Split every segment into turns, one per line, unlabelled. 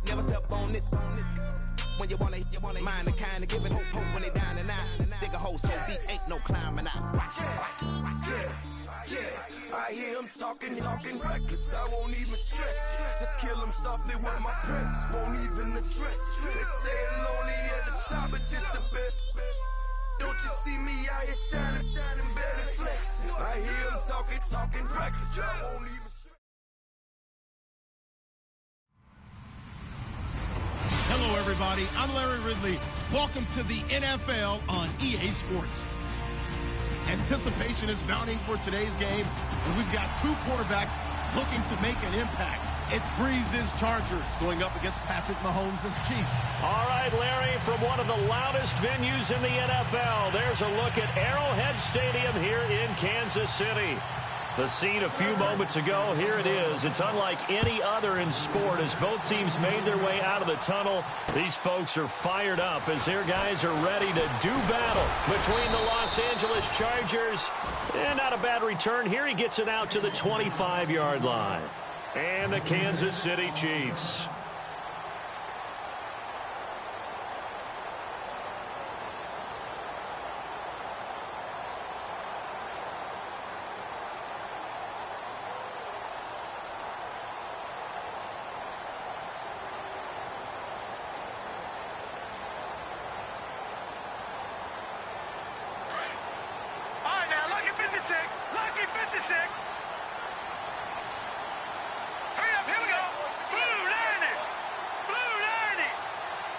never step on it. When you wanna mind the kind of giving hope when they down and out. Dig a hole so deep, ain't no climbing out.
Yeah, I hear him talking reckless. I won't even stress. Just kill him softly with my press. Won't even address. They say lonely at the top, but it's the best. Don't you see me out here shining better flex? I hear him talking reckless. I won't even.
Hello, everybody. I'm Larry Ridley. Welcome to the NFL on EA Sports. Anticipation is mounting for today's game, and we've got two quarterbacks looking to make an impact. It's Breeze's Chargers going up against Patrick Mahomes' Chiefs.
All right, Larry, from one of the loudest venues in the NFL, there's a look at Arrowhead Stadium here in Kansas City. The scene a few moments ago, here it is. It's unlike any other in sport as both teams made their way out of the tunnel. These folks are fired up as their guys are ready to do battle between the Los Angeles Chargers. And not a bad return here. He gets it out to the 25-yard line. And the Kansas City Chiefs.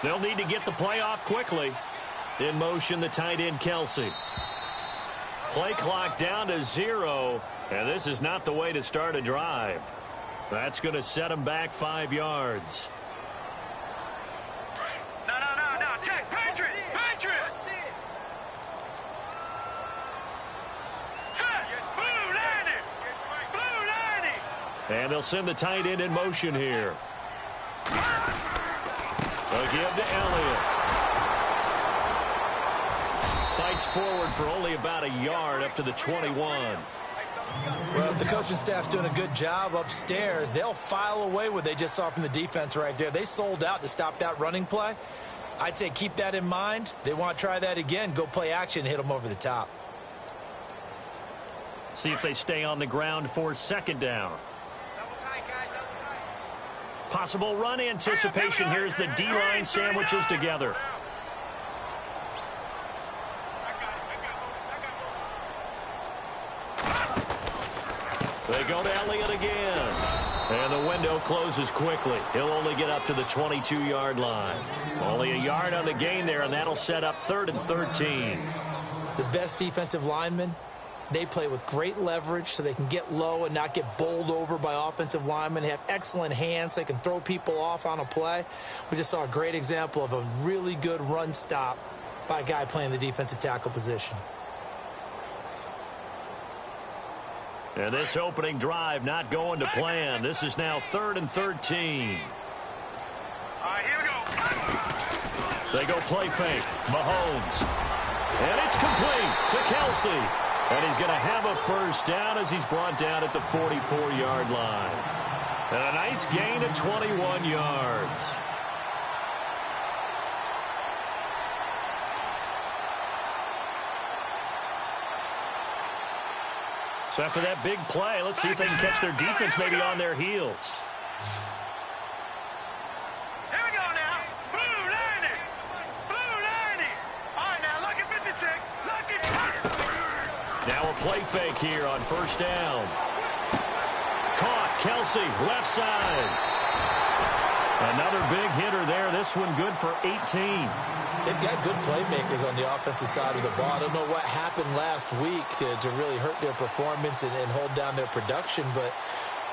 They'll need to get the play off quickly. In motion, the tight end, Kelsey. Play clock down to 0, and this is not the way to start a drive. That's going to set him back 5 yards.
No. Check. Patriot. Set. Blue 90.
And they'll send the tight end in motion here. They'll give to Elliott. Fights forward for only about a yard up to the 21.
Well, if the coaching staff's doing a good job upstairs, they'll file away what they just saw from the defense right there. They sold out to stop that running play. I'd say keep that in mind. They want to try that again. Go play action, hit them over the top.
See if they stay on the ground for second down. Possible run anticipation. Here's the D-line sandwiches together. They go to Elliott again. And the window closes quickly. He'll only get up to the 22-yard line. Only a yard on the gain there, and that'll set up 3rd and 13.
The best defensive linemen, they play with great leverage so they can get low and not get bowled over by offensive linemen. They have excellent hands. They can throw people off on a play. We just saw a great example of a really good run stop by a guy playing the defensive tackle position.
And this opening drive not going to plan. This is now 3rd and 13.
All right, here we go.
They go play fake. Mahomes. And it's complete to Kelsey. And he's going to have a first down as he's brought down at the 44-yard line. And a nice gain of 21 yards. So after that big play, let's see if they can catch their defense maybe on their heels.
Here we go now. Blue 90. All right, now look at 56.
Now a play fake here on first down. Caught. Kelsey, left side. Another big hitter there. This one good for 18.
They've got good playmakers on the offensive side of the ball. I don't know what happened last week to really hurt their performance and hold down their production, but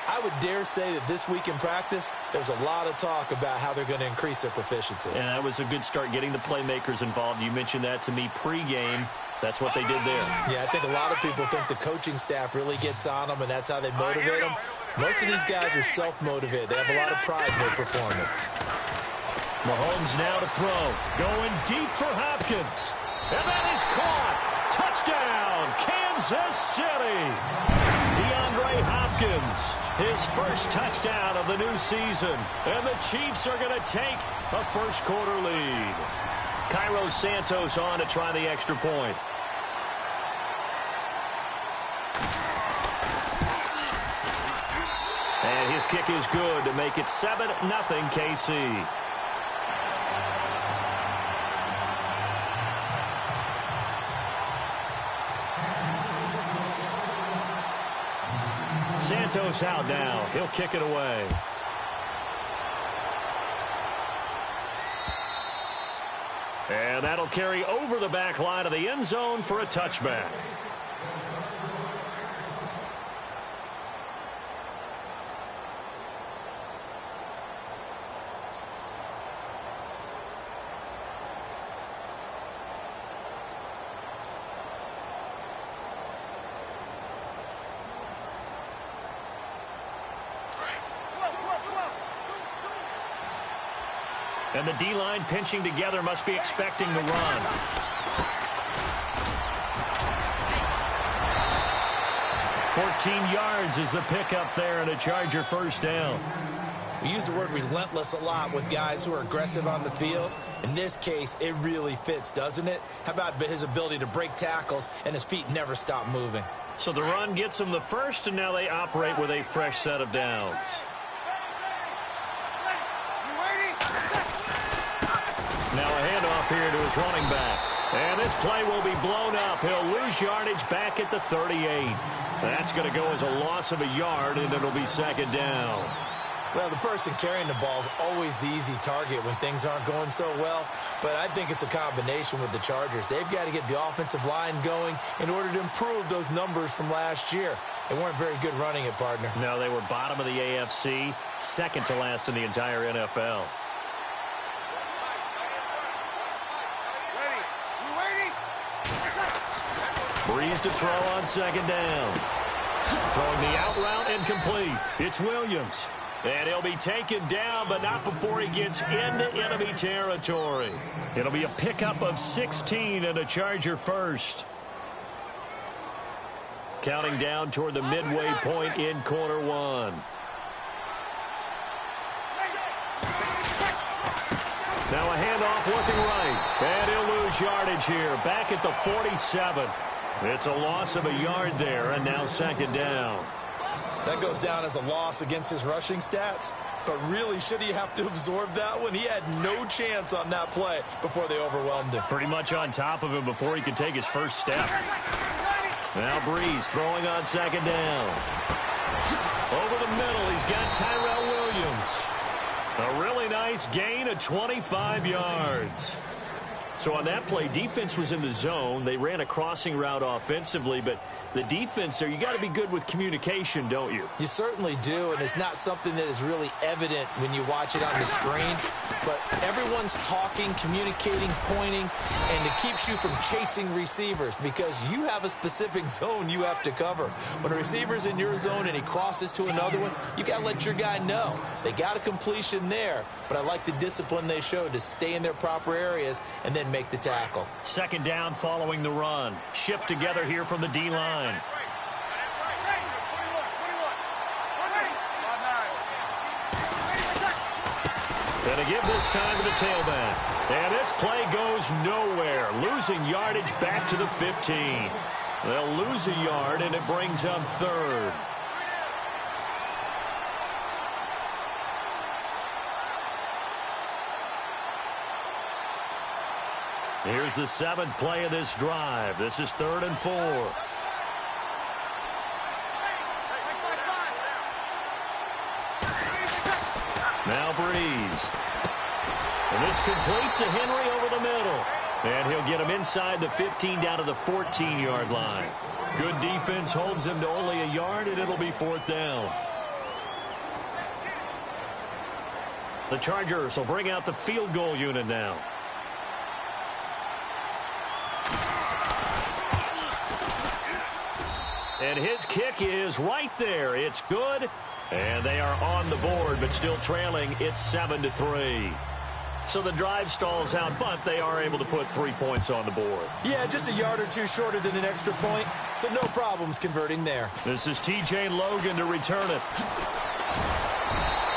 I would dare say that this week in practice, there's a lot of talk about how they're going to increase their proficiency.
And that was a good start getting the playmakers involved. You mentioned that to me pregame. That's what they did there.
Yeah, I think a lot of people think the coaching staff really gets on them, and that's how they motivate them. Most of these guys are self-motivated. They have a lot of pride in their performance.
Mahomes now to throw. Going deep for Hopkins. And that is caught. Touchdown, Kansas City. DeAndre Hopkins, his first touchdown of the new season. And the Chiefs are going to take a first-quarter lead. Cairo Santos on to try the extra point. And his kick is good to make it 7-0 KC. Santos out now. He'll kick it away. And that'll carry over the back line of the end zone for a touchback. And the D-line pinching together must be expecting the run. "14 yards is the pickup there and a Charger first down.
We use the word relentless a lot with guys who are aggressive on the field. In this case, it really fits, doesn't it? How about his ability to break tackles and his feet never stop moving?
So the run gets him the first, and now they operate with a fresh set of downs. Now a handoff here to his running back. And this play will be blown up. He'll lose yardage back at the 38. That's going to go as a loss of a yard, and it'll be second down.
Well, the person carrying the ball is always the easy target when things aren't going so well. But I think it's a combination with the Chargers. They've got to get the offensive line going in order to improve those numbers from last year. They weren't very good running it, partner.
No, they were bottom of the AFC, second to last in the entire NFL. Breeze to throw on second down. Throwing the out route incomplete. It's Williams. And he'll be taken down, but not before he gets into enemy territory. It'll be a pickup of 16 and a Charger first. Counting down toward the midway point in quarter one. Now a handoff looking right. And he'll lose yardage here. Back at the 47. It's a loss of a yard there, and now second down.
That goes down as a loss against his rushing stats. But really, should he have to absorb that one? He had no chance on that play before they overwhelmed him.
Pretty much on top of him before he could take his first step. Now Breeze throwing on second down. Over the middle, he's got Tyrell Williams. A really nice gain of 25 yards. So on that play, defense was in the zone. They ran a crossing route offensively, but the defense there, you got to be good with communication, don't you?
You certainly do, and it's not something that is really evident when you watch it on the screen. But everyone's talking, communicating, pointing, and it keeps you from chasing receivers because you have a specific zone you have to cover. When a receiver's in your zone and he crosses to another one, you got to let your guy know. They got a completion there, but I like the discipline they showed to stay in their proper areas and then make the tackle.
Second down following the run. Shift together here from the D-line. And a give this time to the tailback. And this play goes nowhere. Losing yardage back to the 15. They'll lose a yard, and it brings up third. Here's the seventh play of this drive. This is 3rd and 4. Now Breeze. And this complete to Henry over the middle. And he'll get him inside the 15 down to the 14-yard line. Good defense holds him to only a yard, and it'll be 4th down. The Chargers will bring out the field goal unit now. And his kick is right there. It's good. And they are on the board, but still trailing. It's 7-3. So the drive stalls out, but they are able to put 3 points on the board.
Yeah, just a yard or two shorter than an extra point, so no problems converting there.
This is T.J. Logan to return it.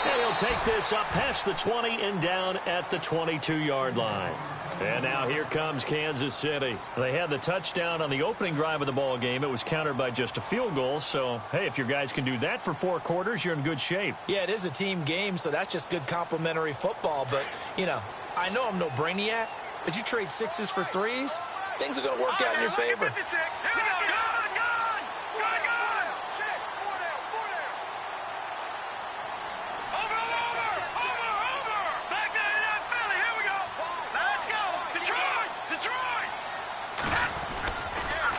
And he'll take this up past the 20 and down at the 22-yard line. And now here comes Kansas City. They had the touchdown on the opening drive of the ball game. It was countered by just a field goal. So, hey, if your guys can do that for 4 quarters, you're in good shape.
Yeah, it is a team game, so that's just good complimentary football. But, you know, I know I'm no brainiac, but you trade 6s for 3s, things are going to work out in your favor.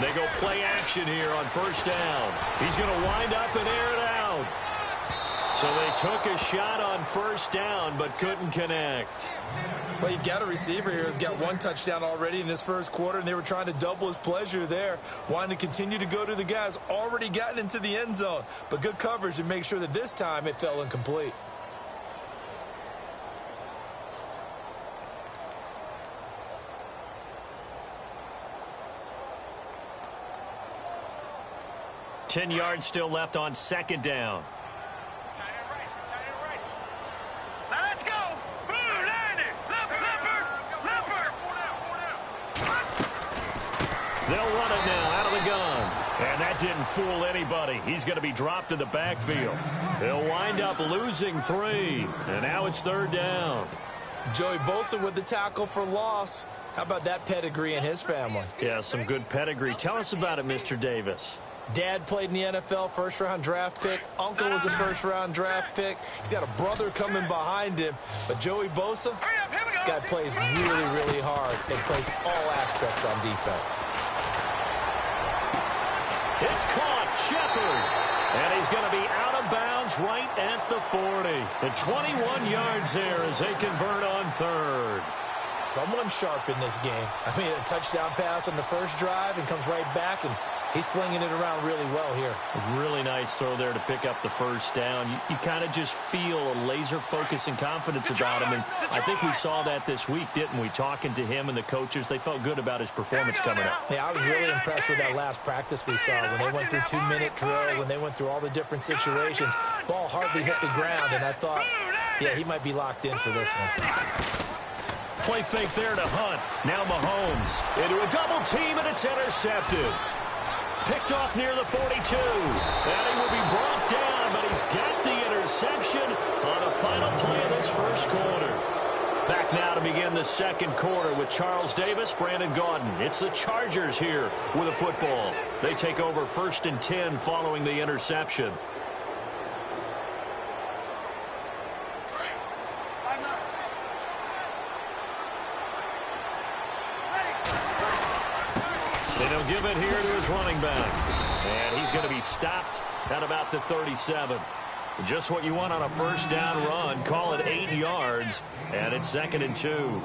They go play action here on first down. He's going to wind up and air it out. So they took a shot on first down but couldn't connect.
Well, you've got a receiver here who's got 1 touchdown already in this first quarter, and they were trying to double his pleasure there, wanting to continue to go to the guys already gotten into the end zone. But good coverage to make sure that this time it fell incomplete.
Ten yards still left on second down.
Let's go. Blue, landing. Leopard.
They'll run it now out of the gun. And that didn't fool anybody. He's going to be dropped in the backfield. They'll wind up losing 3. And now it's third down.
Joey Bosa with the tackle for loss. How about that pedigree in his family?
Yeah, some good pedigree. Tell us about it, Mr. Davis.
Dad played in the NFL, first-round draft pick. Uncle was a first-round draft pick. He's got a brother coming behind him. But Joey Bosa, guy plays really, really hard and plays all aspects on defense.
It's caught, Shepard. And he's going to be out of bounds right at the 40. The 21 yards there as they convert on third.
Someone sharp in this game. I mean, a touchdown pass on the first drive and comes right back, and he's flinging it around really well here.
A really nice throw there to pick up the first down. You kind of just feel a laser focus and confidence about him, and I think we saw that this week, didn't we? Talking to him and the coaches, they felt good about his performance coming up.
Yeah, I was really impressed with that last practice we saw when they went through 2-minute drill, when they went through all the different situations. Ball hardly hit the ground, and I thought, yeah, he might be locked in for this one.
Play fake there to Hunt. Now Mahomes into a double team, and it's intercepted. Picked off near the 42. And he will be brought down, but he's got the interception on the final play of this first quarter. Back now to begin the second quarter with Charles Davis, Brandon Gaudin. It's the Chargers here with a football. They take over 1st and 10 following the interception. They'll give it here to his running back. And he's going to be stopped at about the 37. Just what you want on a first down run. Call it 8 yards. And it's 2nd and 2.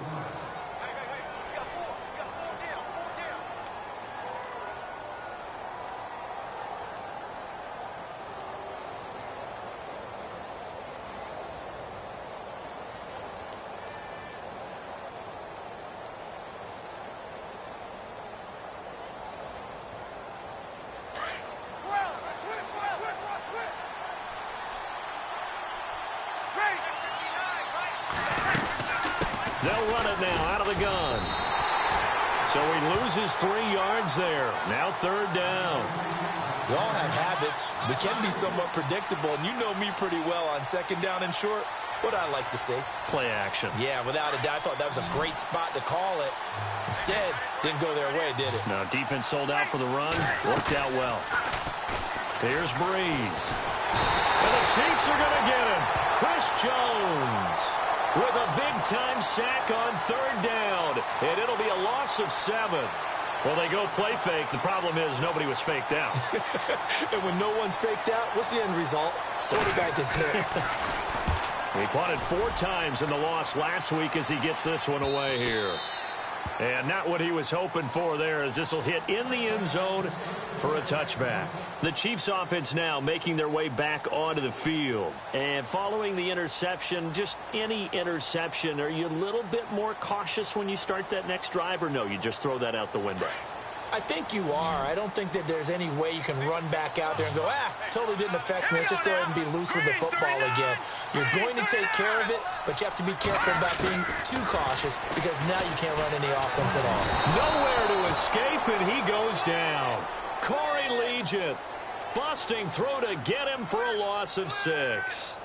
They'll run it now out of the gun. So he loses 3 yards there. Now third down.
We all have habits. We can be somewhat predictable, and you know me pretty well on second down and short. What I like to see?
Play action.
Yeah, without a doubt, I thought that was a great spot to call it. Instead, didn't go their way, did it?
No, defense sold out for the run. Worked out well. Here's Breeze. And the Chiefs are going to get him. Chris Jones with a big-time sack on third down. And it'll be a loss of 7. Well, they go play fake. The problem is nobody was faked out.
And when no one's faked out, what's the end result? Quarterback gets hit.
He punted 4 times in the loss last week as he gets this one away here. And not what he was hoping for there, as this will hit in the end zone for a touchback. The Chiefs offense now making their way back onto the field. And following the interception, just any interception, are you a little bit more cautious when you start that next drive, or no, you just throw that out the window?
I think you are. I don't think that there's any way you can run back out there and go, totally didn't affect me. Let's just go ahead and be loose with the football again. You're going to take care of it, but you have to be careful about being too cautious because now you can't run any offense at all.
Nowhere to escape, and he goes down. Corey Legion busting through to get him for a loss of 6.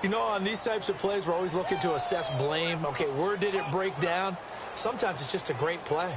You know, on these types of plays, we're always looking to assess blame. Okay, where did it break down? Sometimes it's just a great play.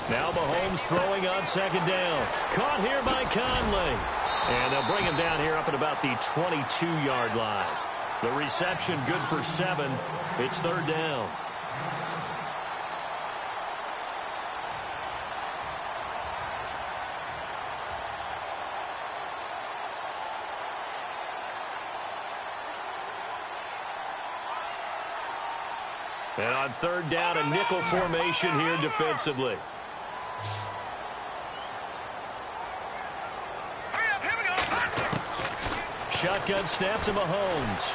Now Mahomes throwing on second down. Caught here by Conley. And they'll bring him down here up at about the 22-yard line. The reception good for 7. It's third down. And on third down, a nickel formation here defensively. Shotgun snap to Mahomes.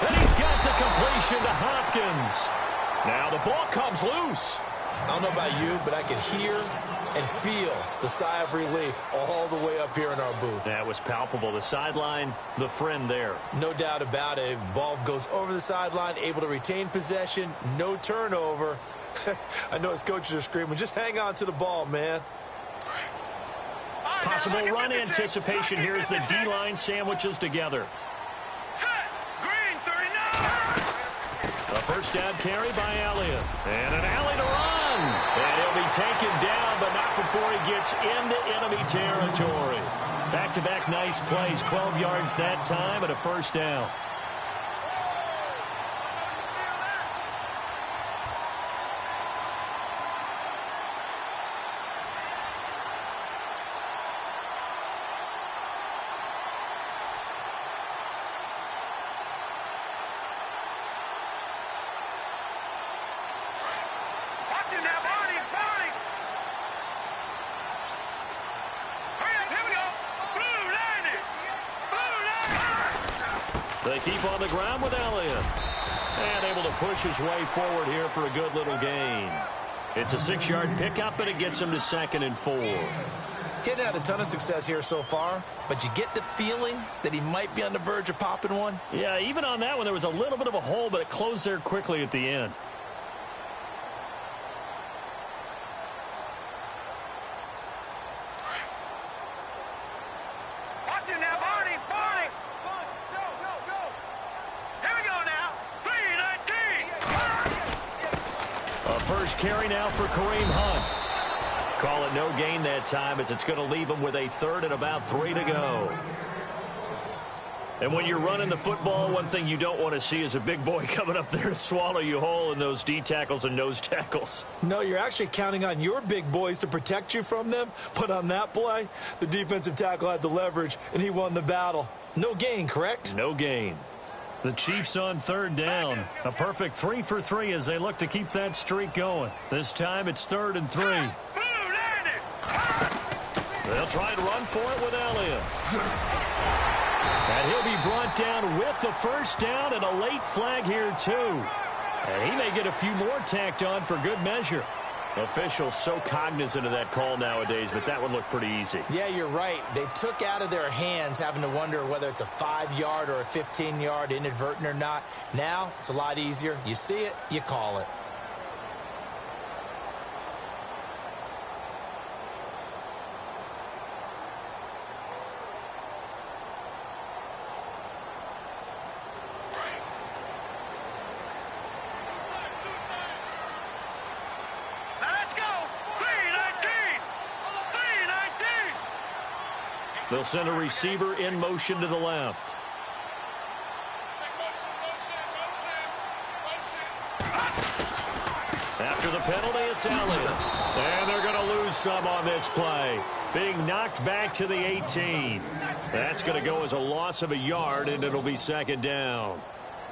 And he's got the completion to Hopkins. Now the ball comes loose.
I don't know about you, but I can hear and feel the sigh of relief all the way up here in our booth.
That was palpable. The sideline, the friend there.
No doubt about it. Ball goes over the sideline, able to retain possession, no turnover. I know his coaches are screaming, just hang on to the ball, man.
Possible run anticipation here as the D-line sandwiches together. A first down carry by Elliott. And an alley to run. And he'll be taken down, but not before he gets into enemy territory. Back-to-back nice plays, 12 yards that time and a first down. They keep on the ground with Elliott. And able to push his way forward here for a good little gain. It's a 6-yard pickup, and it gets him to 2nd and 4.
Getting had a ton of success here so far, but you get the feeling that he might be on the verge of popping one.
Yeah, even on that one, there was a little bit of a hole, but it closed there quickly at the end. Carry now for Kareem Hunt. Call it no gain that time as it's going to leave him with a 3rd and about 3 to go. And when you're running the football, one thing you don't want to see is a big boy coming up there to swallow you whole in those D tackles and nose tackles.
No, you're actually counting on your big boys to protect you from them. But on that play, the defensive tackle had the leverage, and he won the battle. No gain, correct?
No gain. The Chiefs on third down. A perfect 3 for 3 as they look to keep that streak going. This time it's 3rd and 3. They'll try and run for it with Elliott. And he'll be brought down with the first down and a late flag here too. And he may get a few more tacked on for good measure. Officials so cognizant of that call nowadays, but that would look pretty easy.
Yeah, you're right. They took out of their hands having to wonder whether it's a 5-yard or a 15-yard inadvertent or not. Now, it's a lot easier. You see it, you call it.
They'll send a receiver in motion to the left. After the penalty, it's Elliott. And they're going to lose some on this play. Being knocked back to the 18. That's going to go as a loss of a yard, and it'll be second down.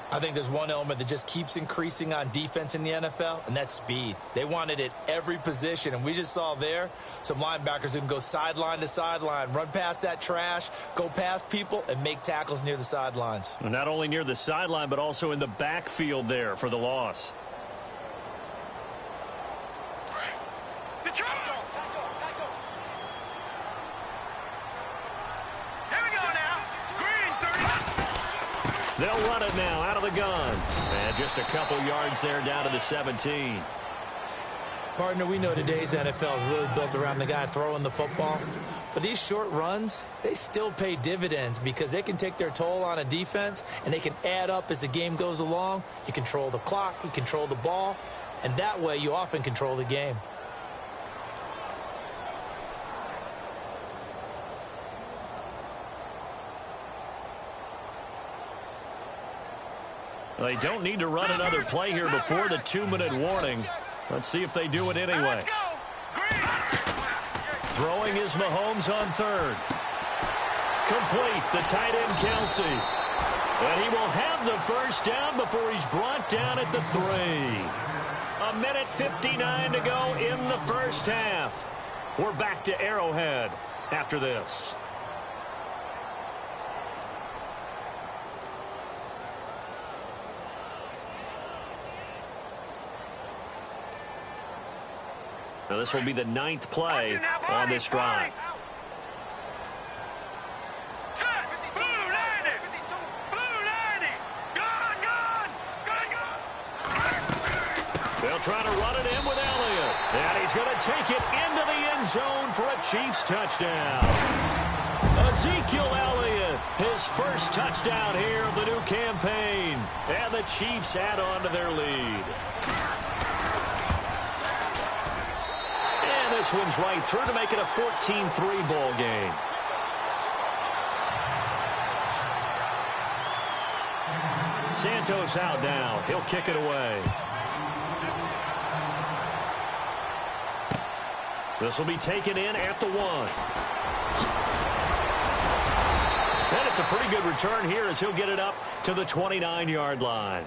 I think there's one element that just keeps increasing on defense in the NFL, and that's speed. They want it at every position, and we just saw there some linebackers who can go sideline to sideline, run past that trash, go past people, and make tackles near the sidelines.
And not only near the sideline, but also in the backfield there for the loss. They'll run it now out of the gun. And just a couple yards there down to the 17.
Partner, we know today's NFL is really built around the guy throwing the football. But these short runs, they still pay dividends because they can take their toll on a defense, and they can add up as the game goes along. You control the clock, you control the ball, and that way you often control the game.
They don't need to run another play here before the 2-minute warning. Let's see if they do it anyway. Throwing is Mahomes on third. Complete, the tight end Kelsey. And he will have the first down before he's brought down at the 3. 1:59 to go in the first half. We're back to Arrowhead after this. Now this will be the 9th play on this drive. They'll try to run it in with Elliott. And he's going to take it into the end zone for a Chiefs touchdown. Ezekiel Elliott, his first touchdown here of the new campaign. And the Chiefs add on to their lead. And this one's right through to make it a 14-3 ball game. Santos out now. He'll kick it away. This will be taken in at the 1. And it's a pretty good return here as he'll get it up to the 29-yard line.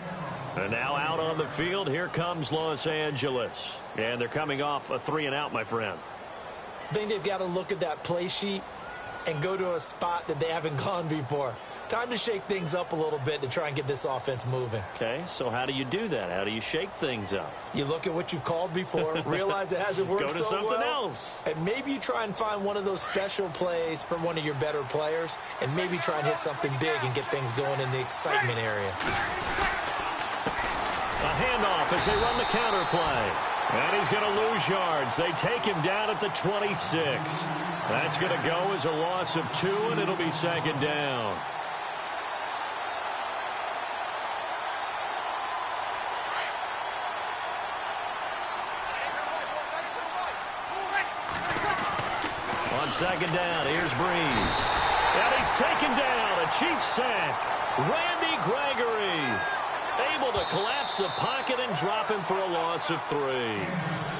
And now out on the field, here comes Los Angeles. And they're coming off a 3-and-out, my friend.
I think they've got to look at that play sheet and go to a spot that they haven't gone before. Time to shake things up a little bit to try and get this offense moving.
Okay, so how do you do that? How do you shake things up?
You look at what you've called before, realize it hasn't worked so well.
Go to something else.
And maybe you try and find one of those special plays from one of your better players, and maybe try and hit something big and get things going in the excitement area.
A handoff as they run the counter play. And he's going to lose yards. They take him down at the 26. That's going to go as a loss of 2, and it'll be second down. On second down, here's Breeze. And he's taken down. A Chiefs sack. Randy Gregory able to collapse the pocket and drop him for a loss of 3.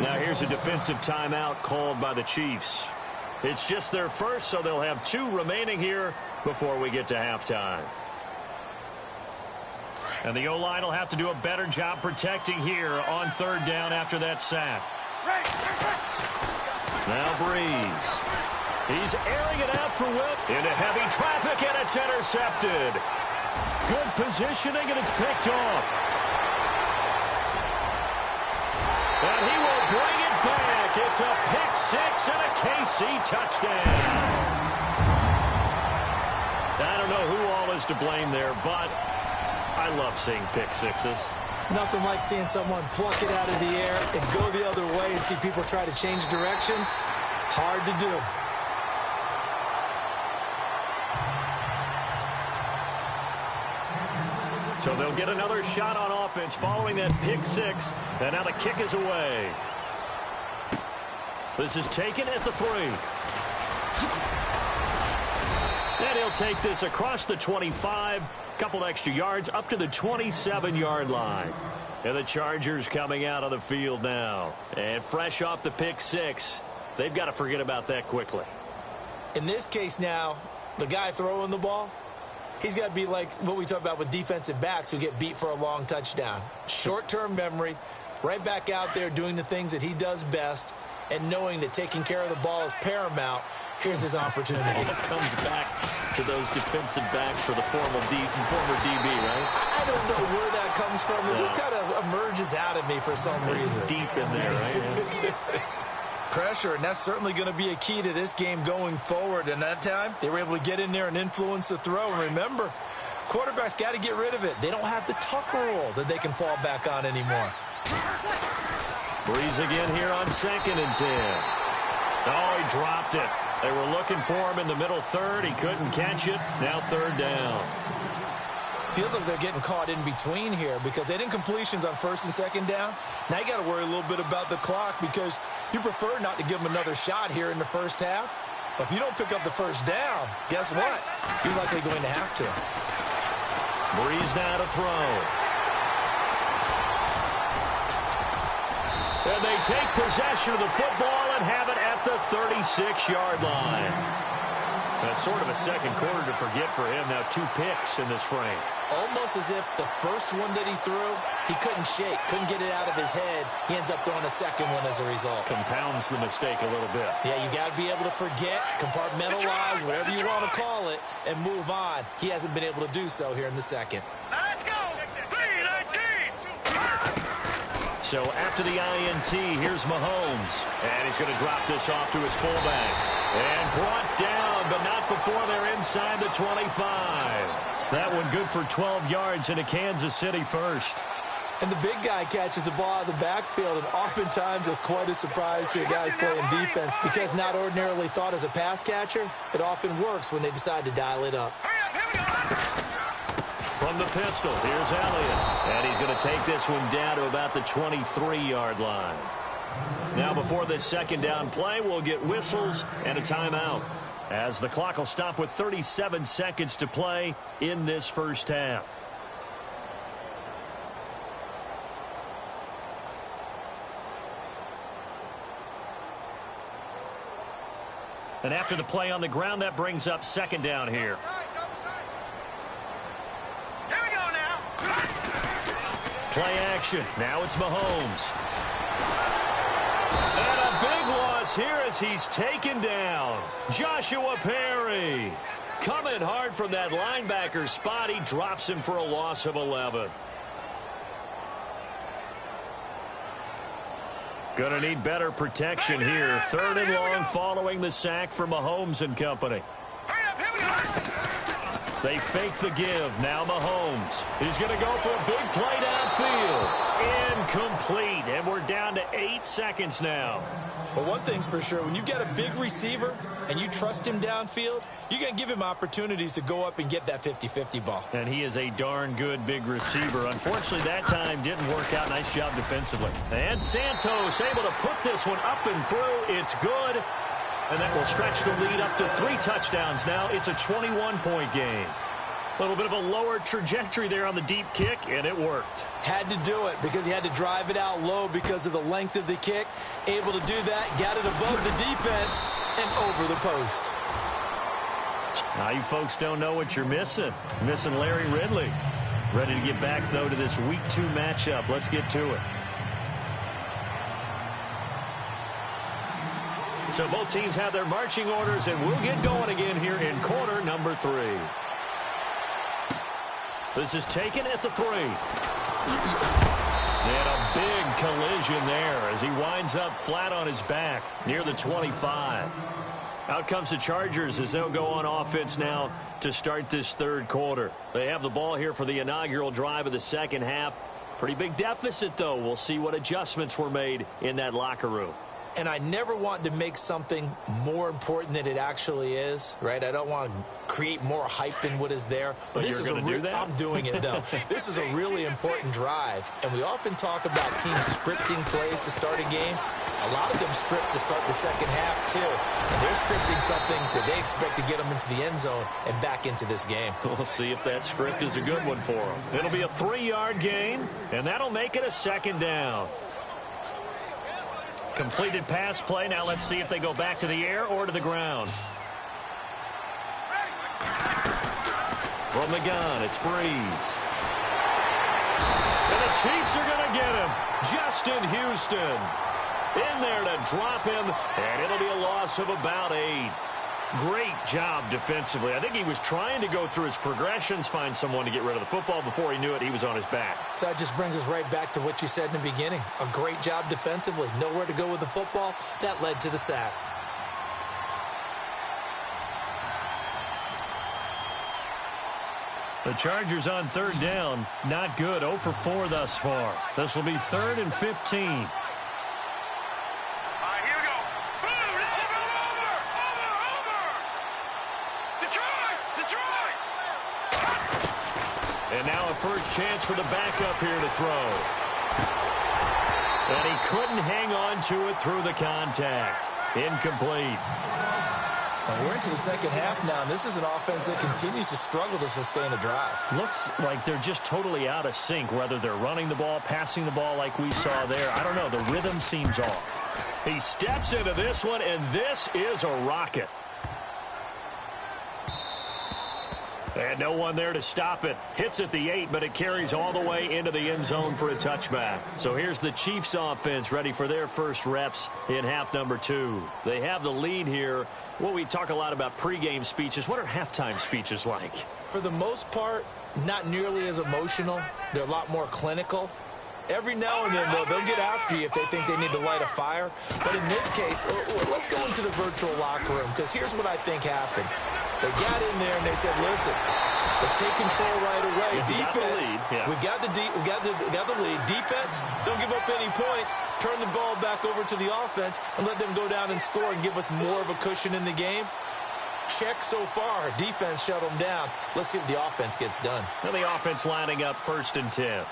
Now here's a defensive timeout called by the Chiefs. It's just their first, so they'll have 2 remaining here before we get to halftime. And the O-line will have to do a better job protecting here on third down after that sack. Now Breeze. He's airing it out for Wilt into heavy traffic, and it's intercepted. Good positioning, and it's picked off. And he will bring it back. It's a pick 6 and a KC touchdown. I don't know who all is to blame there, but I love seeing pick 6s.
Nothing like seeing someone pluck it out of the air and go the other way and see people try to change directions. Hard to do.
So they'll get another shot on offense following that pick 6. And now the kick is away. This is taken at the 3. And he'll take this across the 25, couple extra yards up to the 27-yard line. And the Chargers coming out of the field now. And fresh off the pick six, they've got to forget about that quickly.
In this case now, the guy throwing the ball, he's got to be like what we talk about with defensive backs who get beat for a long touchdown. Short-term memory, right back out there doing the things that he does best, and knowing that taking care of the ball is paramount. Here's his opportunity.
It comes back to those defensive backs for the former DB, right?
I don't know where that comes from. It just kind of emerges out of me for some reason.
Deep in there, right?
Pressure, and that's certainly going to be a key to this game going forward. And that time, they were able to get in there and influence the throw. And remember, quarterbacks got to get rid of it. They don't have the tuck rule that they can fall back on anymore.
Breeze again here on 2nd and 10. Oh, he dropped it. They were looking for him in the middle third. He couldn't catch it. Now 3rd down.
Feels like they're getting caught in between here because they didn't completions on 1st and 2nd down. Now you got to worry a little bit about the clock because you prefer not to give them another shot here in the first half. But if you don't pick up the 1st down, guess what? You're likely going to have to.
Breeze now to throw. And they take possession of the football and have it at the 36-yard line. That's sort of a second quarter to forget for him. Now 2 picks in this frame.
Almost as if the first one that he threw, he couldn't shake, couldn't get it out of his head. He ends up throwing a second one as a result.
Compounds the mistake a little bit.
Yeah, you got to be able to forget, compartmentalize, whatever you want to call it, and move on. He hasn't been able to do so here in the second.
Now let's go. 3-19.
So after the INT, here's Mahomes. And he's going to drop this off to his fullback. And brought down, but not before they're inside the 25. That one good for 12 yards into Kansas City first.
And the big guy catches the ball out of the backfield, and oftentimes it's quite a surprise to guys playing defense because not ordinarily thought as a pass catcher, it often works when they decide to dial it up.
From the pistol, here's Elliott. And he's going to take this one down to about the 23-yard line. Now before this second down play, we'll get whistles and a timeout, as the clock will stop with 37 seconds to play in this first half. And after the play on the ground, that brings up second down here.
Here we go now.
Play action. Now it's Mahomes. And a big loss here as he's taken down. Joshua Perry. Coming hard from that linebacker spot. He drops him for a loss of 11. Going to need better protection here. 3rd and long following the sack for Mahomes and company. They fake the give. Now Mahomes. He's going to go for a big play downfield. Incomplete. And we're down to 8 seconds now.
Well, one thing's for sure. When you get a big receiver and you trust him downfield, you're going to give him opportunities to go up and get that 50-50 ball.
And he is a darn good big receiver. Unfortunately, that time didn't work out. Nice job defensively. And Santos able to put this one up and through. It's good. And that will stretch the lead up to 3 touchdowns now. It's a 21-point game. A little bit of a lower trajectory there on the deep kick, and it worked.
Had to do it because he had to drive it out low because of the length of the kick. Able to do that, got it above the defense, and over the post.
Now you folks don't know what you're missing. Missing Larry Ridley. Ready to get back, though, to this Week 2 matchup. Let's get to it. So both teams have their marching orders, and we'll get going again here in quarter number 3. This is taken at the 3. And a big collision there as he winds up flat on his back near the 25. Out comes the Chargers as they'll go on offense now to start this 3rd quarter. They have the ball here for the inaugural drive of the second half. Pretty big deficit, though. We'll see what adjustments were made in that locker room.
and I never want to make something more important than it actually is, right? I don't want to create more hype than what is there. But this is I'm doing it, though. This is a really important drive, and we often talk about teams scripting plays to start a game. A lot of them script to start the second half, too, and they're scripting something that they expect to get them into the end zone and back into this game.
We'll see if that script is a good one for them. It'll be a 3-yard gain, and that'll make it a second down. Completed pass play. Now let's see if they go back to the air or to the ground. From the gun, it's Breeze. And the Chiefs are going to get him. Justin Houston in there to drop him, and it'll be a loss of about 8. Great job defensively. I think he was trying to go through his progressions, find someone to get rid of the football. Before he knew it, he was on his back.
So that just brings us right back to what you said in the beginning. A great job defensively. Nowhere to go with the football. That led to the sack.
The Chargers on 3rd down. Not good. 0 for 4 thus far. This will be 3rd and 15. And now a first chance for the backup here to throw. And he couldn't hang on to it through the contact. Incomplete.
And we're into the second half now, and this is an offense that continues to struggle to sustain a drive.
Looks like they're just totally out of sync, whether they're running the ball, passing the ball like we saw there. I don't know. The rhythm seems off. He steps into this one, and this is a rocket. And no one there to stop it. Hits at the 8, but it carries all the way into the end zone for a touchback. So here's the Chiefs offense ready for their first reps in half number 2. They have the lead here. Well, we talk a lot about pregame speeches. What are halftime speeches like?
For the most part, not nearly as emotional. They're a lot more clinical. Every now and then, though, they'll get after you if they think they need to light a fire. But in this case, let's go into the virtual locker room, because here's what I think happened. They got in there and they said, listen, let's take control right away. Defense, we got the lead. Defense, don't give up any points. Turn the ball back over to the offense and let them go down and score and give us more of a cushion in the game. Check so far. Defense shut them down. Let's see if the offense gets done.
And the offense lining up 1st and 10.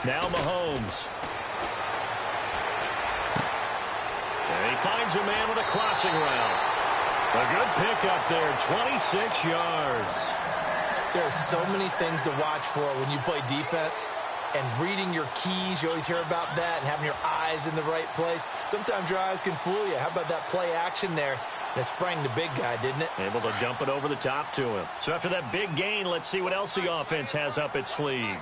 Now Mahomes. And he finds a man with a crossing route. A good pickup there, 26 yards.
There are so many things to watch for when you play defense. And reading your keys, you always hear about that, and having your eyes in the right place. Sometimes your eyes can fool you. How about that play action there? And it sprang the big guy, didn't it?
Able to dump it over the top to him. So after that big gain, let's see what else the offense has up its sleeve.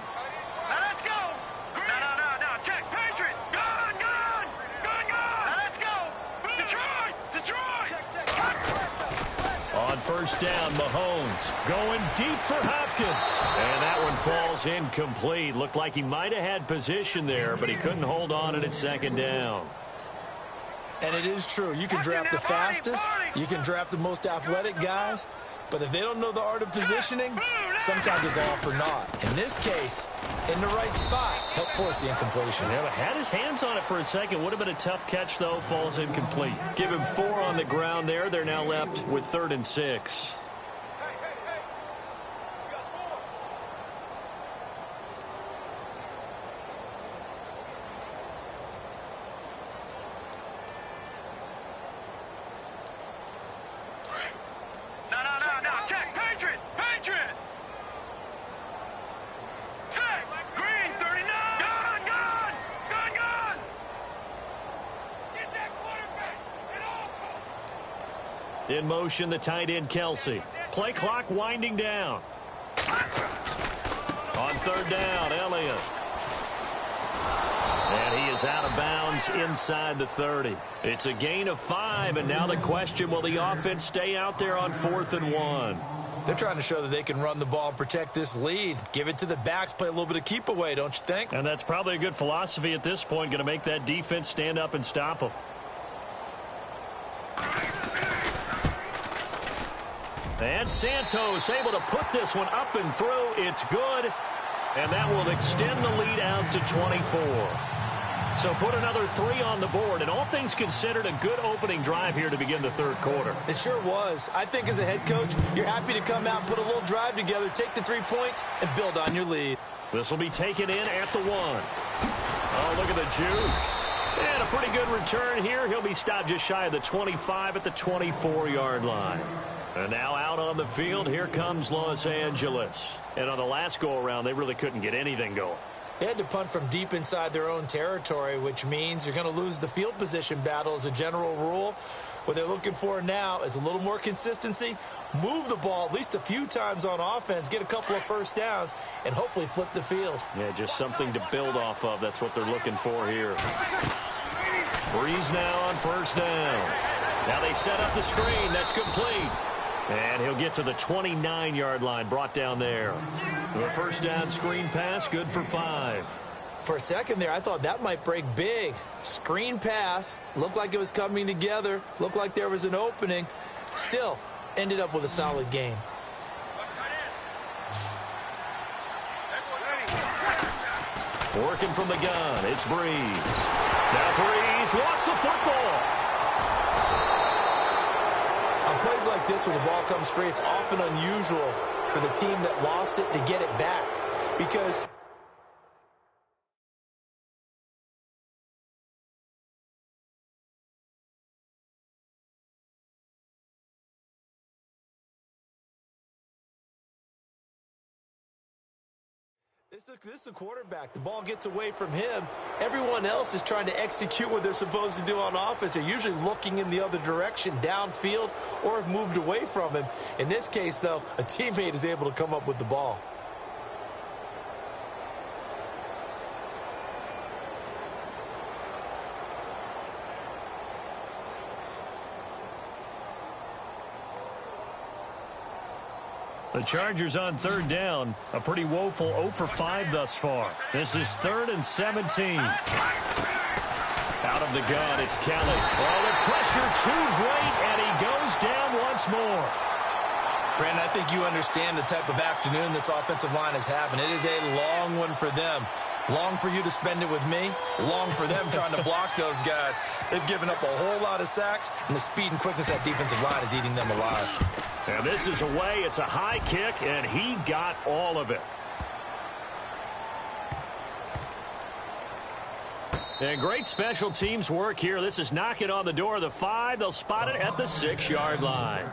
On 1st down, Mahomes going deep for Hopkins. And that one falls incomplete. Looked like he might have had position there, but he couldn't hold on at 2nd down.
And it is true. You can draft the fastest. You can draft the most athletic guys. But if they don't know the art of positioning, sometimes it's all for naught. In this case, in the right spot, help force the incompletion.
Yeah, had his hands on it for a second. Would have been a tough catch, though. Falls incomplete. Give him 4 on the ground there. They're now left with 3rd and 6. In motion, the tight end, Kelsey. Play clock winding down. On 3rd down, Elliott. And he is out of bounds inside the 30. It's a gain of 5, and now the question, will the offense stay out there on 4th and 1?
They're trying to show that they can run the ball and protect this lead. Give it to the backs, play a little bit of keep away, don't you think?
And that's probably a good philosophy at this point, going to make that defense stand up and stop them. And Santos able to put this one up and through. It's good. And that will extend the lead out to 24. So put another 3 on the board. And all things considered, a good opening drive here to begin the third quarter.
It sure was. I think as a head coach, you're happy to come out and put a little drive together, take the 3 points, and build on your lead.
This will be taken in at the 1. Oh, look at the juke. And a pretty good return here. He'll be stopped just shy of the 25 at the 24-yard line. And now out on the field, here comes Los Angeles. And on the last go-around, they really couldn't get anything going.
They had to punt from deep inside their own territory, which means you're going to lose the field position battle as a general rule. What they're looking for now is a little more consistency, move the ball at least a few times on offense, get a couple of first downs, and hopefully flip the field.
Yeah, just something to build off of. That's what they're looking for here. Breeze now on first down. Now they set up the screen. That's complete. And he'll get to the 29-yard line, brought down there. The first down screen pass, good for 5.
For a second there, I thought that might break big. Screen pass, looked like it was coming together, looked like there was an opening. Still, ended up with a solid game.
Working from the gun, it's Breeze. Now Breeze lost the football.
On plays like this, when the ball comes free, it's often unusual for the team that lost it to get it back, because this is the quarterback. The ball gets away from him. Everyone else is trying to execute what they're supposed to do on offense. They're usually looking in the other direction, downfield, or have moved away from him. In this case, though, a teammate is able to come up with the ball.
The Chargers on third down, a pretty woeful 0 for 5 thus far. This is 3rd and 17. Out of the gun, it's Kelly. Oh, the pressure too great, and he goes down once more.
Brandon, I think you understand the type of afternoon this offensive line is having. It is a long one for them. Long for you to spend it with me. Long for them trying to block those guys. They've given up a whole lot of sacks, and the speed and quickness of that defensive line is eating them alive.
And this is away. It's a high kick, and he got all of it. And great special teams work here. This is knocking on the door of the 5. They'll spot it at the 6-yard line.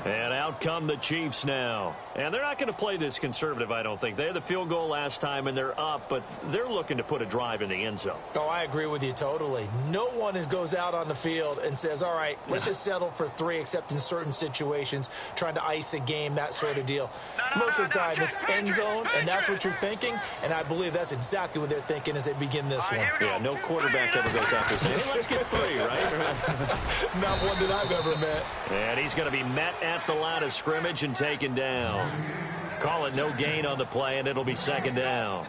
And out come the Chiefs now. And they're not going to play this conservative, I don't think. They had the field goal last time, and they're up, but they're looking to put a drive in the end zone.
Oh, I agree with you totally. No one goes out on the field and says, all right, let's just settle for 3, except in certain situations, trying to ice a game, that sort of deal. Most of the time, it's end zone, and that's what you're thinking, and I believe that's exactly what they're thinking as they begin this one.
Yeah, no quarterback ever goes out there saying, hey, let's get 3, right?
Not one that I've ever met.
And he's going to be met at the line of scrimmage and taken down. Call it no gain on the play, and it'll be 2nd down.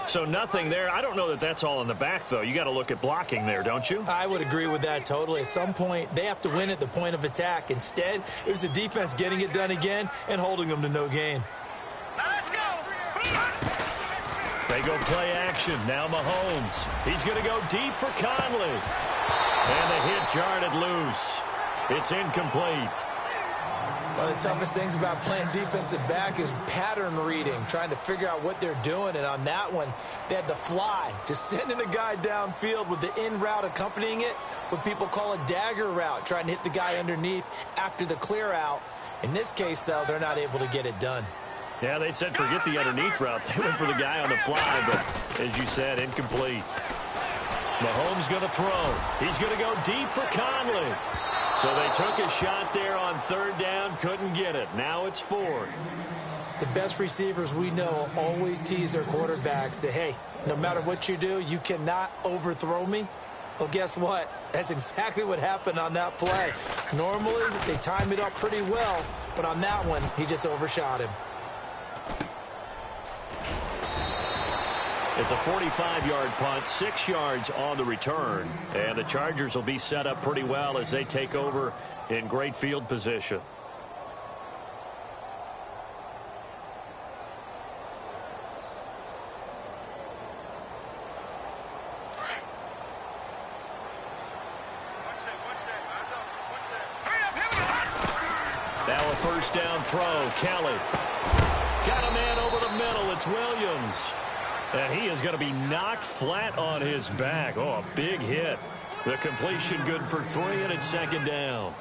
So nothing there. I don't know that that's all in the back, though. You got to look at blocking there, don't you?
I would agree with that totally. At some point, they have to win at the point of attack. Instead, it was the defense getting it done again and holding them to no gain.
Now let's go.
They go play action. Now Mahomes. He's going to go deep for Conley. And the hit jarred loose. It's incomplete.
One of the toughest things about playing defensive back is pattern reading, trying to figure out what they're doing. And on that one, they had the fly, just sending a guy downfield with the in route accompanying it, what people call a dagger route, trying to hit the guy underneath after the clear out. In this case, though, they're not able to get it done.
Yeah, they said forget the underneath route. They went for the guy on the fly, but as you said, incomplete. Mahomes going to throw. He's going to go deep for Conley. So they took a shot there on 3rd down, couldn't get it. Now it's 4th.
The best receivers we know always tease their quarterbacks that, hey, no matter what you do, you cannot overthrow me. Well, guess what? That's exactly what happened on that play. Normally, they time it up pretty well, but on that one, he just overshot him.
It's a 45-yard punt, 6 yards on the return. And the Chargers will be set up pretty well as they take over in great field position. first down throw. Kelly. Got a man over the middle. It's Williams. And he is going to be knocked flat on his back. Oh, a big hit. The completion good for 3, and it's second down.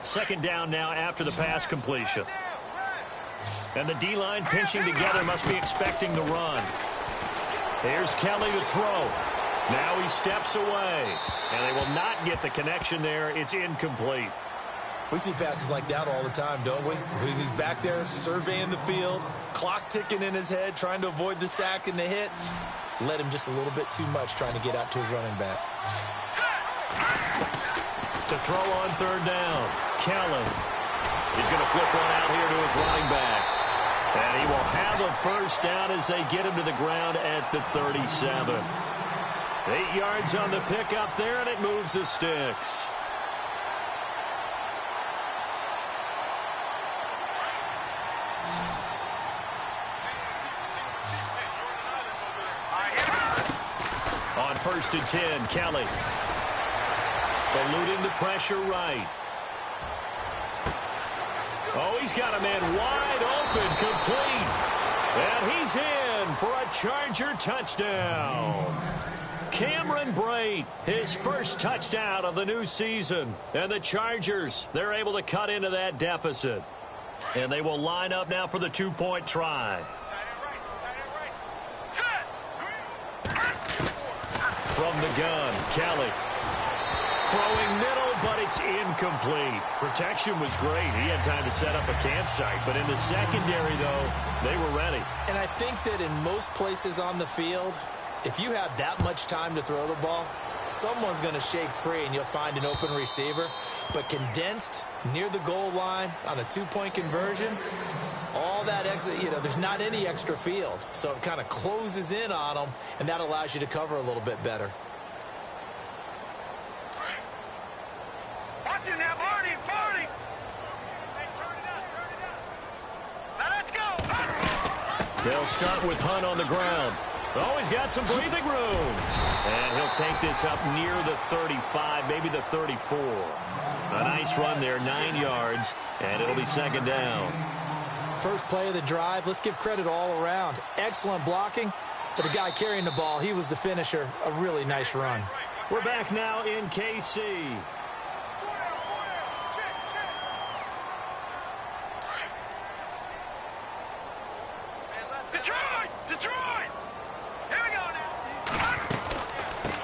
Second down now after the pass completion. And the D-line pinching together, must be expecting the run. Here's Kelly to throw. Now he steps away. And they will not get the connection there. It's incomplete.
We see passes like that all the time, don't we? He's back there surveying the field, clock ticking in his head, trying to avoid the sack and the hit. Led him just a little bit too much trying to get out to his running back.
To throw on third down, Kelly. He's going to flip one out here to his running back. And he will have a first down as they get him to the ground at the 37. 8 yards on the pickup there, and it moves the sticks. On 1st and 10, Kelly. Eluding the pressure right. Oh, he's got a man wide open, complete. And he's in for a Charger touchdown. Cameron Brate, his first touchdown of the new season. And the Chargers, they're able to cut into that deficit. And they will line up now for the 2-point try. From the gun, Kelly. Throwing middle, but it's incomplete. Protection was great. He had time to set up a campsite. But in the secondary, though, they were ready.
And I think that in most places on the field, if you have that much time to throw the ball, someone's going to shake free and you'll find an open receiver. But condensed near the goal line on a 2-point conversion, all that exit, there's not any extra field. So it kind of closes in on them, and that allows you to cover a little bit better.
Watch it now, Barney. Hey, turn it up. Now let's go.
They'll start with Hunt on the ground. Oh, he's got some breathing room. And he'll take this up near the 35, maybe the 34. A nice run there, 9 yards, and it'll be second down.
First play of the drive, let's give credit all around. Excellent blocking, but the guy carrying the ball, he was the finisher. A really nice run.
We're back now in KC.
Detroit! Here we go now.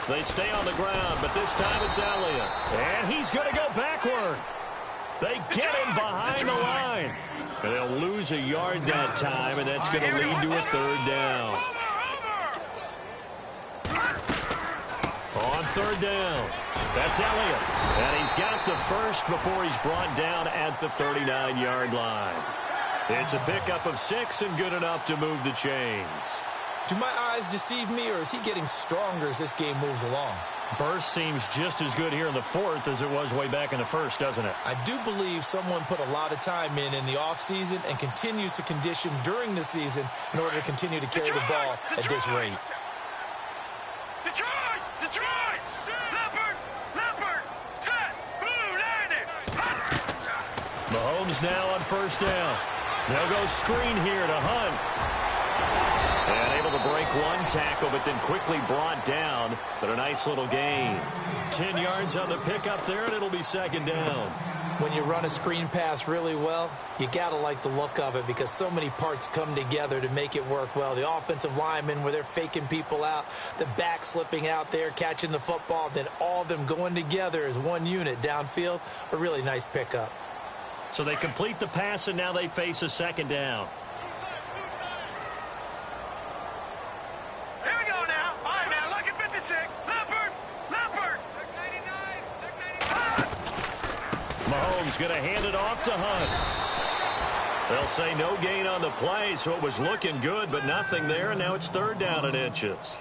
They stay on the ground, but this time it's Elliott. And he's going to go backward. They get him behind the line. They'll lose a yard that time, and that's going to lead to a third down. On third down, that's Elliott. And he's got the first before he's brought down at the 39-yard line. It's a pickup of 6 and good enough to move the chains.
Do my eyes deceive me, or is he getting stronger as this game moves along?
Burst seems just as good here in the fourth as it was way back in the first, doesn't it?
I do believe someone put a lot of time in the offseason and continues to condition during the season in order to continue to carry the ball at this rate.
Detroit! Leopard! Set! Blue landing!
Mahomes now on first down. They'll go screen here to Hunt. And able to break one tackle, but then quickly brought down. But a nice little gain. 10 yards on the pickup there, and it'll be second down.
When you run a screen pass really well, you got to like the look of it because so many parts come together to make it work well. The offensive linemen, where they're faking people out, the back slipping out there, catching the football, then all of them going together as one unit downfield. A really nice pickup.
So they complete the pass, and now they face a second down.
Here we go now. All right, now look at 56. Leopard!
Mahomes going to hand it off to Hunt. They'll say no gain on the play, so it was looking good, but nothing there, and now it's third down and inches.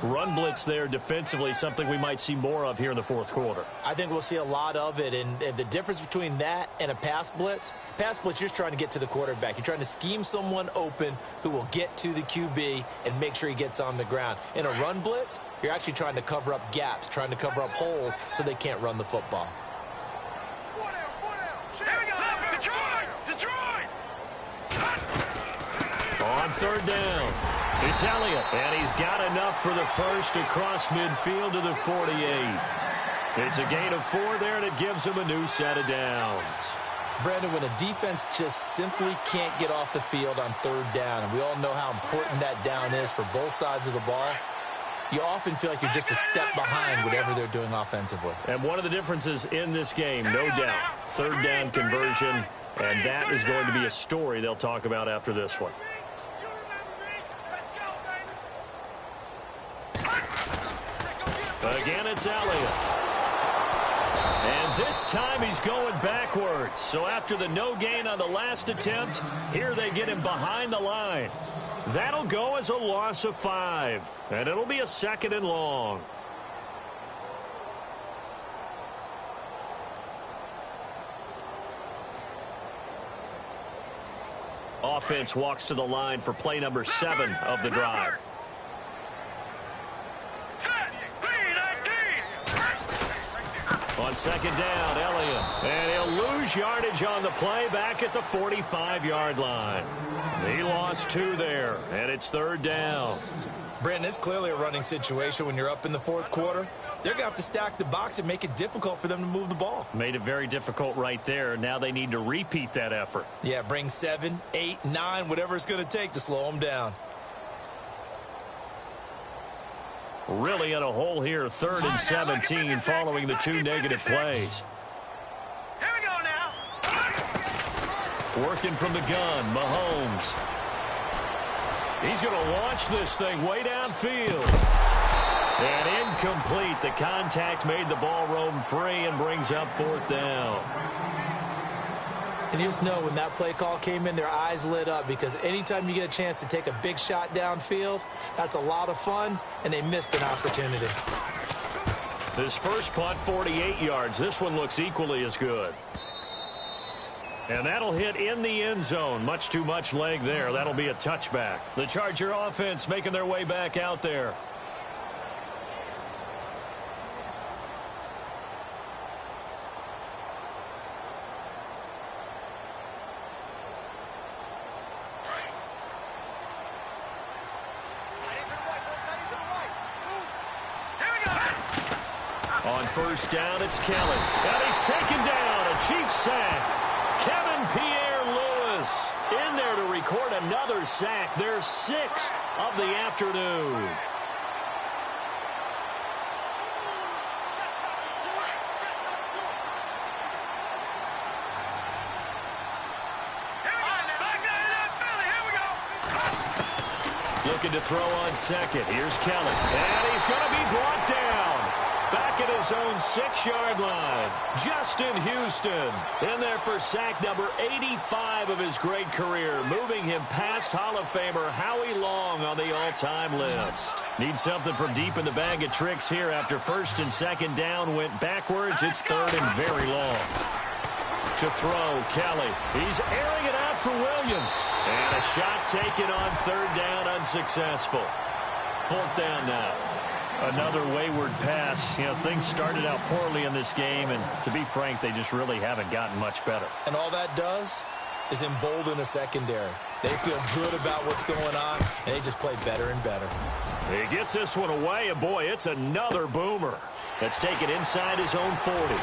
Run blitz there defensively, something we might see more of here in the fourth quarter.
I think we'll see a lot of it, and the difference between that and a pass blitz, you're just trying to get to the quarterback. You're trying to scheme someone open who will get to the QB and make sure he gets on the ground. In a run blitz, you're actually trying to cover up gaps, trying to cover up holes so they can't run the football.
Here we go.
On third down, it's Elliott, and he's got enough for the first across midfield to the 48. It's a gain of 4 there, and it gives him a new set of downs.
Brandon, when a defense just simply can't get off the field on third down, and we all know how important that down is for both sides of the ball, you often feel like you're just a step behind whatever they're doing offensively.
And one of the differences in this game, no doubt, third down conversion, and that is going to be a story they'll talk about after this one. Again, it's Elliott. And this time he's going backwards. So after the no gain on the last attempt, here they get him behind the line. That'll go as a loss of 5. And it'll be a 2nd and long. Offense walks to the line for play number 7 of the drive. On second down, Elliott. And he'll lose yardage on the play back at the 45-yard line. He lost 2 there, and it's third down.
Brandon, it's clearly a running situation when you're up in the fourth quarter. They're going to have to stack the box and make it difficult for them to move the ball.
Made it very difficult right there. Now they need to repeat that effort.
Yeah, bring 7, 8, 9, whatever it's going to take to slow them down.
Really in a hole here, 3rd and 17 following the 2 negative plays.
Here we go now.
Working from the gun, Mahomes. He's going to launch this thing way downfield. And incomplete. The contact made the ball roam free and brings up 4th down.
And you just know when that play call came in, their eyes lit up, because anytime you get a chance to take a big shot downfield, that's a lot of fun, and they missed an opportunity.
This first punt, 48 yards. This one looks equally as good. And that'll hit in the end zone. Much too much leg there. That'll be a touchback. The Charger offense making their way back out there. On first down, it's Kelly. And he's taken down. A Chiefs sack. Kevin Pierre-Louis in there to record another sack. Their 6th of the afternoon. Looking to throw on second. Here's Kelly. And he's going to be brought down. Back at his own 6-yard line. Justin Houston in there for sack number 85 of his great career, moving him past Hall of Famer Howie Long on the all-time list. Need something from deep in the bag of tricks here after 1st and 2nd down went backwards. It's 3rd and very long. To throw, Kelly. He's airing it out for Williams. And a shot taken on 3rd down, unsuccessful. 4th down now. Another wayward pass. You know, things started out poorly in this game, and to be frank, they just really haven't gotten much better.
And all that does is embolden a secondary. They feel good about what's going on, and they just play better and better.
He gets this one away, and boy, it's another boomer. That's taken inside his own 40.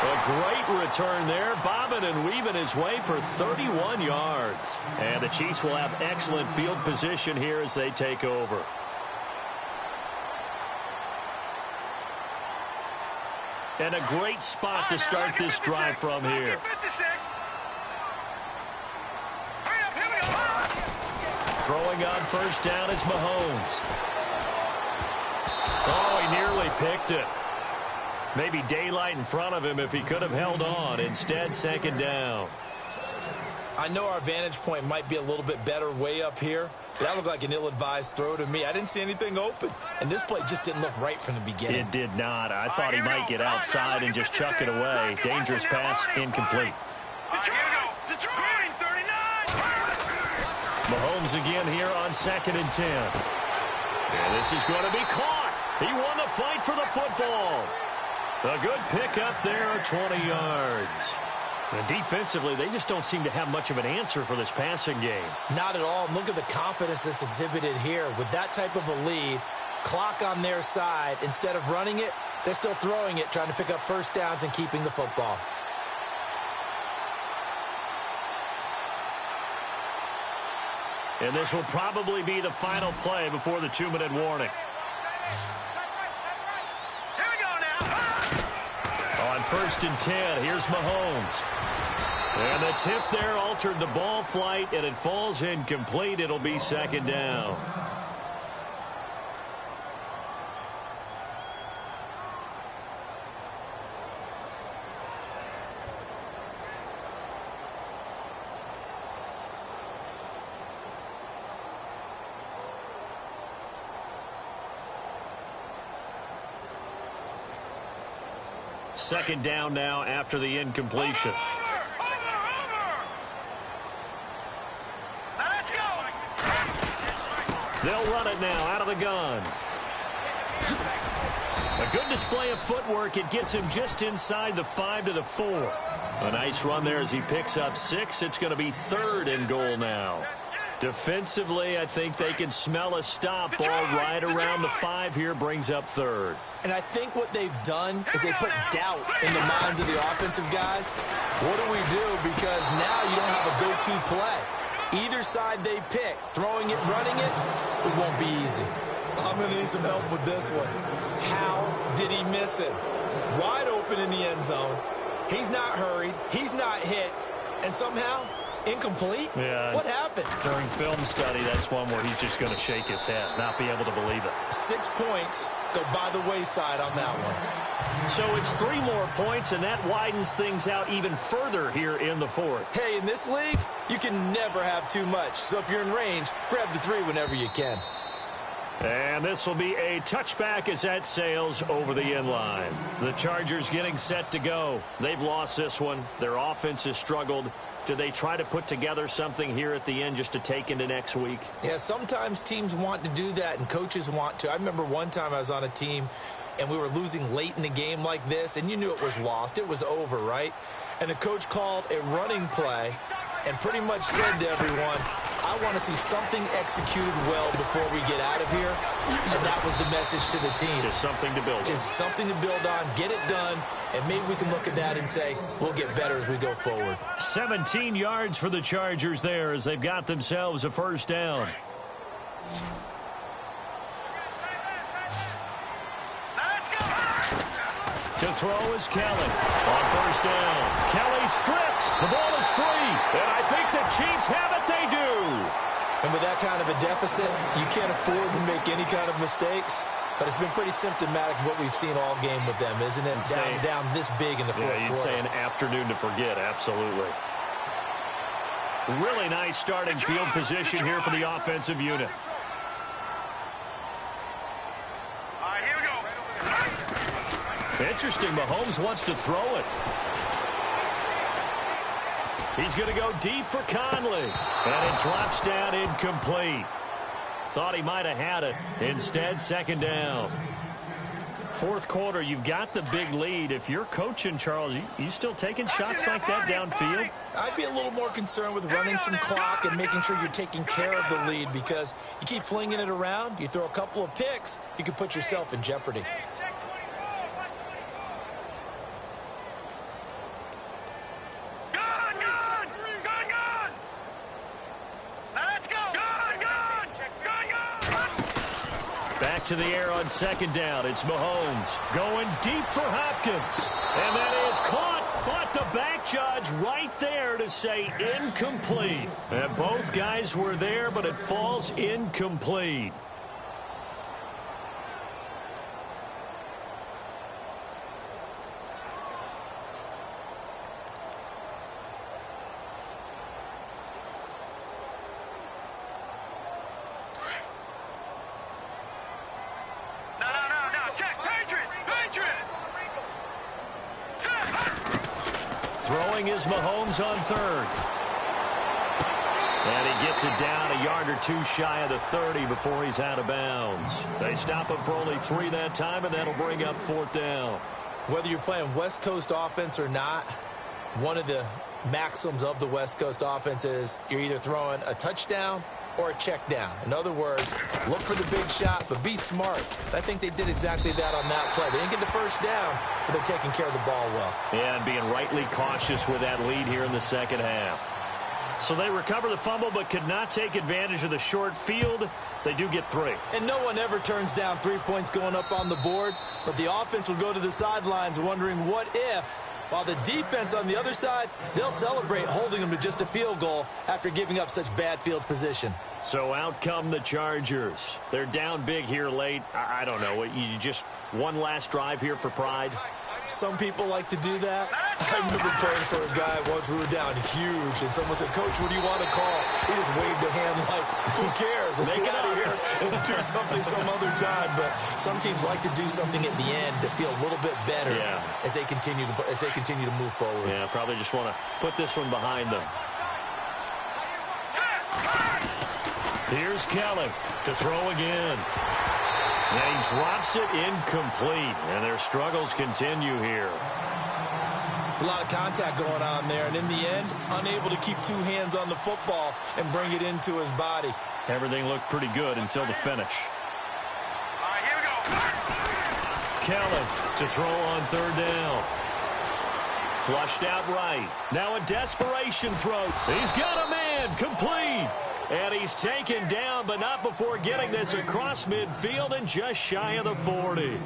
A great return there, bobbing and weaving his way for 31 yards. And the Chiefs will have excellent field position here as they take over. And a great spot to start this drive from here. Throwing on first down is Mahomes. Oh, he nearly picked it. Maybe daylight in front of him if he could have held on. Instead, 2nd down.
I know our vantage point might be a little bit better way up here, but that looked like an ill-advised throw to me. I didn't see anything open, and this play just didn't look right from the beginning.
It did not. I thought he might get outside and just chuck it away. Dangerous pass, incomplete. Mahomes again here on 2nd and 10. And this is going to be caught. He won the fight for the football. A good pickup there, 20 yards. And defensively, they just don't seem to have much of an answer for this passing game.
Not at all. Look at the confidence that's exhibited here. With that type of a lead, clock on their side, instead of running it, they're still throwing it, trying to pick up first downs and keeping the football.
And this will probably be the final play before the 2-minute warning.
Here we go now.
On 1st and 10, here's Mahomes. And the tip there altered the ball flight, and it falls incomplete. It'll be 2nd down. Second down now after the incompletion.
Over. Now let's go.
They'll run it now out of the gun. A good display of footwork. It gets him just inside the 5 to the 4. A nice run there as he picks up 6. It's going to be 3rd and goal now. Defensively, I think they can smell a stop. Ball right around the 5 here, brings up 3rd.
And I think what they've done is they put doubt in the minds of the offensive guys. What do we do? Because now you don't have a go-to play. Either side they pick, throwing it, running it, it won't be easy. I'm going to need some help with this one. How did he miss it? Wide open in the end zone. He's not hurried. He's not hit. And somehow, incomplete?
Yeah.
What happened?
During film study, that's one where he's just going to shake his head, not be able to believe it.
6 points go by the wayside on that one.
So it's 3 more points, and that widens things out even further here in the 4th.
Hey, in this league, you can never have too much. So if you're in range, grab the 3 whenever you can.
And this will be a touchback as that sails over the end line. The Chargers getting set to go. They've lost this one. Their offense has struggled. Do they try to put together something here at the end just to take into next week?
Yeah, sometimes teams want to do that and coaches want to. I remember one time I was on a team and we were losing late in the game like this, and you knew it was lost. It was over, right? And the coach called a running play and pretty much said to everyone, I want to see something executed well before we get out of here. And that was the message to the team.
Just something to build on.
Just something to build on, get it done, and maybe we can look at that and say, we'll get better as we go forward.
17 yards for the Chargers there as they've got themselves a first down. To throw is Kelly on first down. Kelly stripped. The ball is free. And I think the Chiefs have it. They do.
And with that kind of a deficit, you can't afford to make any kind of mistakes. But it's been pretty symptomatic of what we've seen all game with them, isn't it? Down this big in the fourth quarter.
You'd say an afternoon to forget. Absolutely. Really nice starting field position here for the offensive unit. Interesting, Mahomes wants to throw it. He's going to go deep for Conley. And it drops down incomplete. Thought he might have had it. Instead, second down. Fourth quarter, you've got the big lead. If you're coaching, Charles, you still taking shots like that downfield?
I'd be a little more concerned with running some clock and making sure you're taking care of the lead, because you keep flinging it around, you throw a couple of picks, you can put yourself in jeopardy.
Back to the air on second down. It's Mahomes going deep for Hopkins. And that is caught. But the back judge right there to say incomplete. And both guys were there, but it falls incomplete. Throwing is Mahomes on third. And he gets it down a yard or two shy of the 30 before he's out of bounds. They stop him for only 3 that time, and that'll bring up fourth down.
Whether you're playing West Coast offense or not, One of the maxims of the West Coast offense is you're either throwing a touchdown or a check down. In other words, look for the big shot, but be smart. I think they did exactly that on that play. They didn't get the first down, but they're taking care of the ball well.
Yeah, and being rightly cautious with that lead here in the second half. So they recover the fumble but could not take advantage of the short field. They do get 3.
And no one ever turns down 3 points going up on the board, but the offense will go to the sidelines wondering what if, while the defense on the other side, they'll celebrate holding them to just a field goal after giving up such bad field position.
So out come the Chargers. They're down big here late. I don't know. You just one last drive here for pride?
Some people like to do that. I remember playing for a guy once. We were down huge, and someone said, "Coach, what do you want to call?" He just waved a hand like, "Who cares? Let's get out of here and do something some other time." But some teams like to do something at the end to feel a little bit better as they continue to move forward.
Yeah, probably just want to put this one behind them. Here's Kelly to throw again. And he drops it incomplete, and their struggles continue here.
It's a lot of contact going on there, and in the end, unable to keep 2 hands on the football and bring it into his body.
Everything looked pretty good until the finish.
All right, here we go.
Kelly to throw on 3rd down. Flushed out right. Now a desperation throw. He's got a man. Complete. And he's taken down, but not before getting this across midfield and just shy of the 40.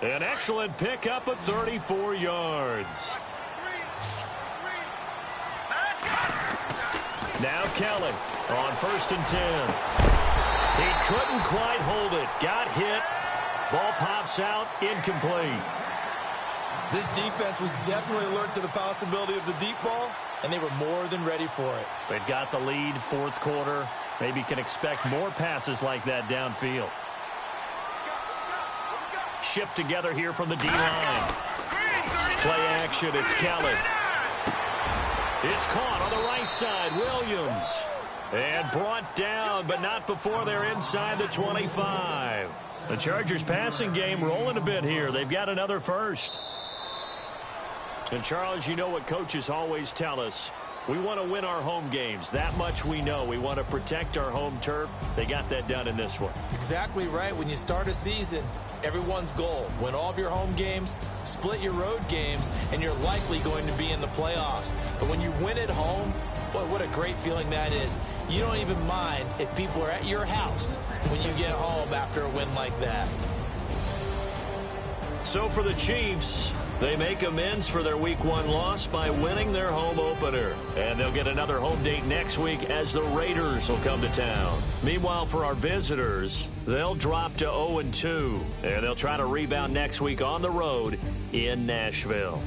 An excellent pickup of 34 yards. Now Kelly on 1st and 10. He couldn't quite hold it. Got hit. Ball pops out. Incomplete.
This defense was definitely alert to the possibility of the deep ball, and they were more than ready for it.
They've got the lead, 4th quarter. Maybe can expect more passes like that downfield. Shift together here from the D-line. Play action, it's Kelly. It's caught on the right side, Williams. And brought down, but not before they're inside the 25. The Chargers passing game rolling a bit here. They've got another first. And, Charles, you know what coaches always tell us. We want to win our home games. That much we know. We want to protect our home turf. They got that done in this one.
Exactly right. When you start a season, everyone's goal, win all of your home games, split your road games, and you're likely going to be in the playoffs. But when you win at home, boy, what a great feeling that is. You don't even mind if people are at your house when you get home after a win like that.
So for the Chiefs, they make amends for their Week 1 loss by winning their home opener. And they'll get another home date next week as the Raiders will come to town. Meanwhile, for our visitors, they'll drop to 0-2. And they'll try to rebound next week on the road in Nashville.